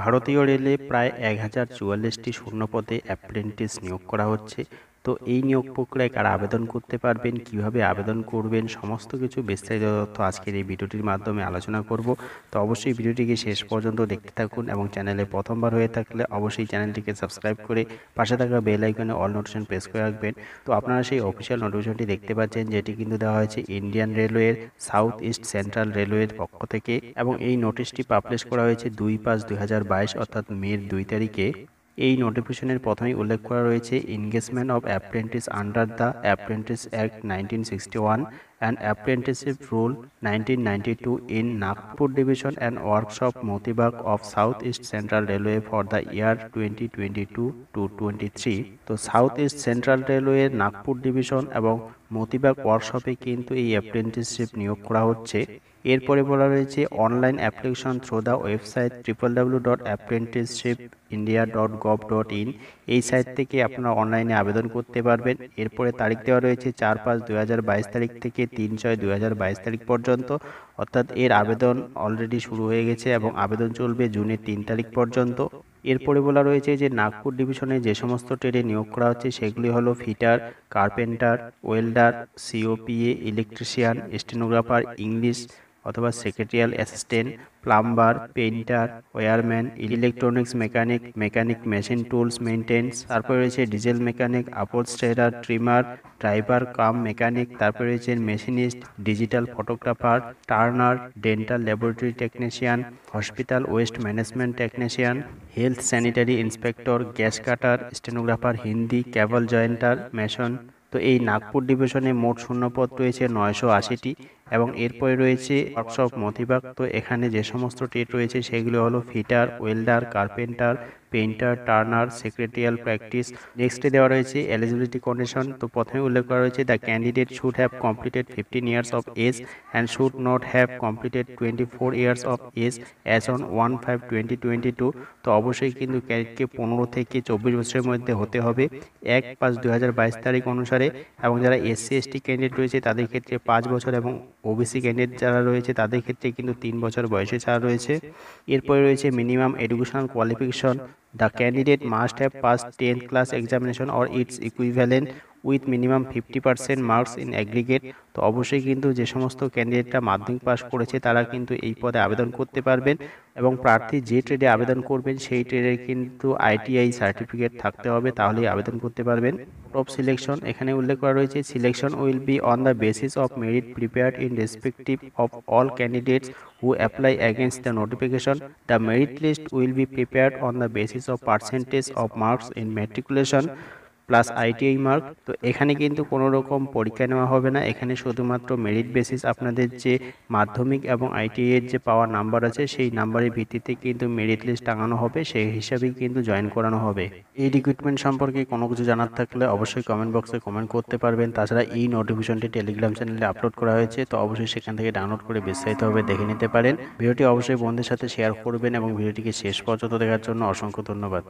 ভারতীয় রেলে প্রায় 1044টি শূন্যপদে অ্যাপ্রেন্টিস নিয়োগ করা হচ্ছে। তো এই নিয়োগ প্রক্রিয়ায় কারা আবেদন করতে পারবেন, কিভাবে আবেদন করবেন, সমস্ত কিছু বিস্তারিত তথ্য আজকের এই ভিডিওটির মাধ্যমে আলোচনা করব। তো অবশ্যই ভিডিওটিকে শেষ পর্যন্ত দেখতে থাকুন এবং চ্যানেলে প্রথমবার হয়ে থাকলে অবশ্যই চ্যানেলটিকে সাবস্ক্রাইব করে পাশে থাকা বেল আইকনে অল নোটিফিকেশন প্রেস করে রাখবেন। তো আপনারা সেই অফিসিয়াল নোটিফিকেশনটি দেখতে পাচ্ছেন, যেটি কিন্তু দেওয়া হয়েছে ইন্ডিয়ান রেলওয়ের সাউথ ইস্ট সেন্ট্রাল রেলওয়ের পক্ষ থেকে, এবং এই নোটিশটি পাবলিশ করা হয়েছে 2/5/2022 অর্থাৎ মের 2 তারিখে। এই নোটিফিকেশনের প্রথমেই উল্লেখ করা রয়েছে engagement of apprentice under the apprentice act 1961 and apprenticeship rule 1992 in Nagpur division and workshop Motibagh of South East Central Railway for the year 2022-23। তো সাউথ ইস্ট সেন্ট্রাল রেলওয়ের নাগপুর ডিভিশন এবং মোতিবাগ ওয়ার্কশপে কিন্তু এই অ্যাপ্রেন্টিসশিপ নিয়োগ করা হচ্ছে। এরপরে বলা রয়েছে online application through the website www.apprenticeshipindia.gov.in। এই সাইট থেকে আপনারা অনলাইনে আবেদন করতে পারবেন। এরপরে তারিখ দেওয়া রয়েছে 4/5/2022 তারিখ থেকে 3/6/2022 তারিখ পর্যন্ত, অর্থাৎ এর আবেদন অলরেডি শুরু হয়ে গেছে এবং আবেদন চলবে জুনের 3 তারিখ পর্যন্ত। এরপরে বলা রয়েছে যে নাগপুর ডিভিশনে যে সমস্ত ট্রেডে নিয়োগ করা হচ্ছে সেগুলি হলো fitter, carpenter, welder, COPA, electrician, stenographer, English অথবা secretarial assistant, plumber, painter, wireman, electronics mechanic, mechanic machine tools maintenance, তারপরে রয়েছে diesel mechanic, upholsterer, trimmer, driver cum mechanic, তারপরে রয়েছে machinist, digital photographer, turner, dental laboratory technician, hospital waste management technician, health sanitary inspector, gas cutter, stenographer, Hindi, cable jointer, mason. তো এই নাগপুর ডিভিশনে মোট শূন্যপদ রয়েছে 980টি এবং এরপরে রয়েছে ওয়ার্কশপ মোতিবাগ। তো এখানে যে সমস্ত ট্রেড রয়েছে সেগুলো হলো fitter, welder, carpenter, painter, turner, secretarial practice. নেক্সটে দেওয়া রয়েছে এলিজিবিলিটি কন্ডিশন। তো প্রথমে উল্লেখ করা রয়েছে the candidate should have completed 15 years of age and should not have completed 24 years of age as on 1/5/2022। তো অবশ্যই কিন্তু ক্যান্ডিডেটকে 15 থেকে 24 বছরের মধ্যে হতে হবে 1/5/2022 তারিখ অনুসারে, এবং যারা SC/ST ক্যান্ডিডেট রয়েছে তাদের ক্ষেত্রে 5 বছর এবং ওবিসি ক্যান্ডিডেট যারা রয়েছে তাদের ক্ষেত্রে কিন্তু 3 বছর বয়সে ছাড় রয়েছে। এরপরে রয়েছে minimum educational qualification. The candidate must have pass 10th class examination or its equivalent with minimum 50% marks in aggregate. তো অবশ্যই কিন্তু যে সমস্ত ক্যান্ডিডেটরা মাধ্যমিক পাস করেছে তারা কিন্তু এই পদে আবেদন করতে পারবেন, এবং প্রার্থী যে ট্রেডে আবেদন করবেন সেই ট্রেডের কিন্তু ITI সার্টিফিকেট থাকতে হবে, তাহলেই আবেদন করতে পারবেন। অফ সিলেকশন এখানে উল্লেখ করা রয়েছে selection will be on the basis of merit prepared in respective of all candidates who apply against the notification. The merit list will be prepared on the basis of percentage of marks in matriculation plus ITI mark. তো এখানে কিন্তু কোনো রকম পরীক্ষা নেওয়া হবে না, এখানে শুধুমাত্র মেরিট বেসিস আপনাদের যে মাধ্যমিক এবং ITI এর যে পাওয়া নাম্বার আছে সেই নাম্বারের ভিত্তিতে কিন্তু মেরিট লিস্ট টাঙানো হবে, সেই হিসাবেই কিন্তু জয়েন করানো হবে। এই রিক্রুটমেন্ট সম্পর্কে কোনো কিছু জানার থাকলে অবশ্যই কমেন্ট বক্সে কমেন্ট করতে পারবেন। তাছাড়া এই নোটিফিকেশনটি টেলিগ্রাম চ্যানেলে আপলোড করা হয়েছে, তো অবশ্যই সেখান থেকে ডাউনলোড করে বিস্তারিতভাবে দেখে নিতে পারেন। ভিডিওটি অবশ্যই বন্ধুদের সাথে শেয়ার করবেন এবং ভিডিওটিকে শেষ পর্যন্ত দেখার জন্য অসংখ্য ধন্যবাদ।